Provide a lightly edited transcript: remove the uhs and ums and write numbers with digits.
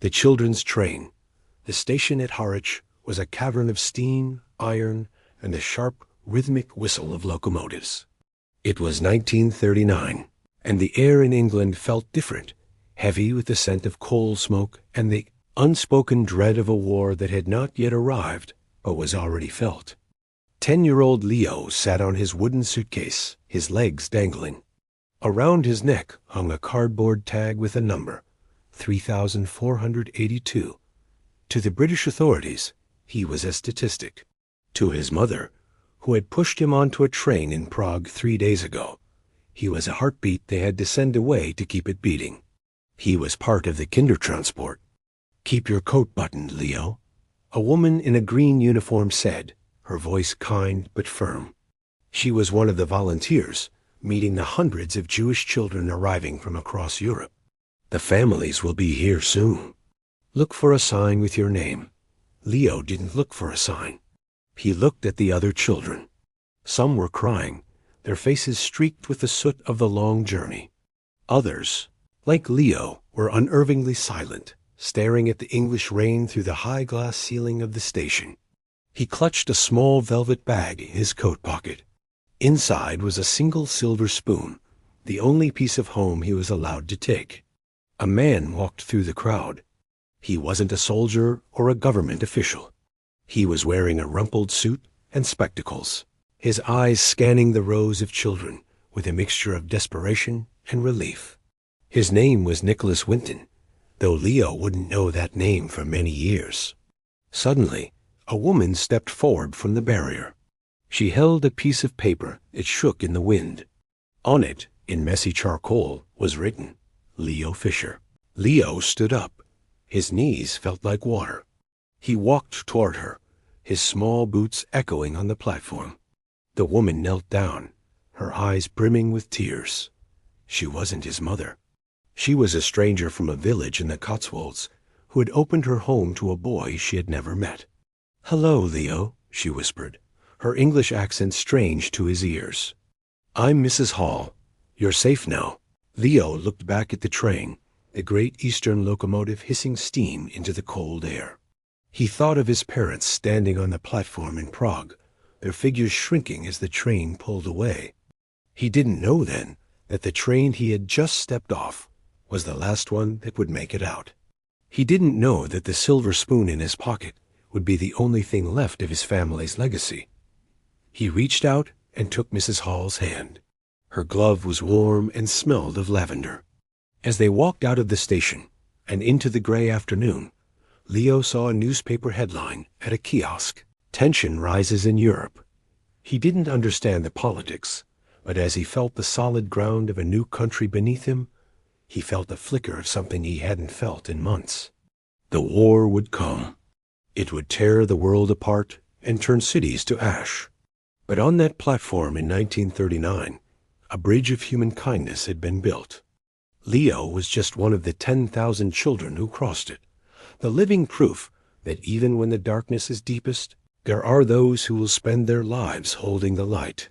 The children's train. The station at Harwich was a cavern of steam, iron, and the sharp, rhythmic whistle of locomotives. It was 1939, and the air in England felt different, heavy with the scent of coal smoke and the unspoken dread of a war that had not yet arrived, but was already felt. 10-year-old Leo sat on his wooden suitcase, his legs dangling. Around his neck hung a cardboard tag with a number, 3,482. To the British authorities, he was a statistic. To his mother, who had pushed him onto a train in Prague 3 days ago, he was a heartbeat they had to send away to keep it beating. He was part of the Kindertransport. "Keep your coat buttoned, Leo," a woman in a green uniform said, her voice kind but firm. She was one of the volunteers, meeting the hundreds of Jewish children arriving from across Europe. "The families will be here soon. Look for a sign with your name." Leo didn't look for a sign. He looked at the other children. Some were crying, their faces streaked with the soot of the long journey. Others, like Leo, were unnervingly silent, staring at the English rain through the high glass ceiling of the station. He clutched a small velvet bag in his coat pocket. Inside was a single silver spoon, the only piece of home he was allowed to take. A man walked through the crowd. He wasn't a soldier or a government official. He was wearing a rumpled suit and spectacles, his eyes scanning the rows of children with a mixture of desperation and relief. His name was Nicholas Winton, though Leo wouldn't know that name for many years. Suddenly, a woman stepped forward from the barrier. She held a piece of paper that shook in the wind. On it, in messy charcoal, was written, "Leo Fisher." Leo stood up. His knees felt like water. He walked toward her, his small boots echoing on the platform. The woman knelt down, her eyes brimming with tears. She wasn't his mother. She was a stranger from a village in the Cotswolds who had opened her home to a boy she had never met. "Hello, Leo," she whispered, her English accent strange to his ears. "I'm Mrs. Hall. You're safe now." Leo looked back at the train, the great Eastern locomotive hissing steam into the cold air. He thought of his parents standing on the platform in Prague, their figures shrinking as the train pulled away. He didn't know then that the train he had just stepped off was the last one that would make it out. He didn't know that the silver spoon in his pocket would be the only thing left of his family's legacy. He reached out and took Mrs. Hall's hand. Her glove was warm and smelled of lavender. As they walked out of the station and into the gray afternoon, Leo saw a newspaper headline at a kiosk, "Tension rises in Europe." He didn't understand the politics, but as he felt the solid ground of a new country beneath him, he felt a flicker of something he hadn't felt in months. The war would come. It would tear the world apart and turn cities to ash. But on that platform in 1939, a bridge of human kindness had been built. Leo was just one of the 10,000 children who crossed it, the living proof that even when the darkness is deepest, there are those who will spend their lives holding the light.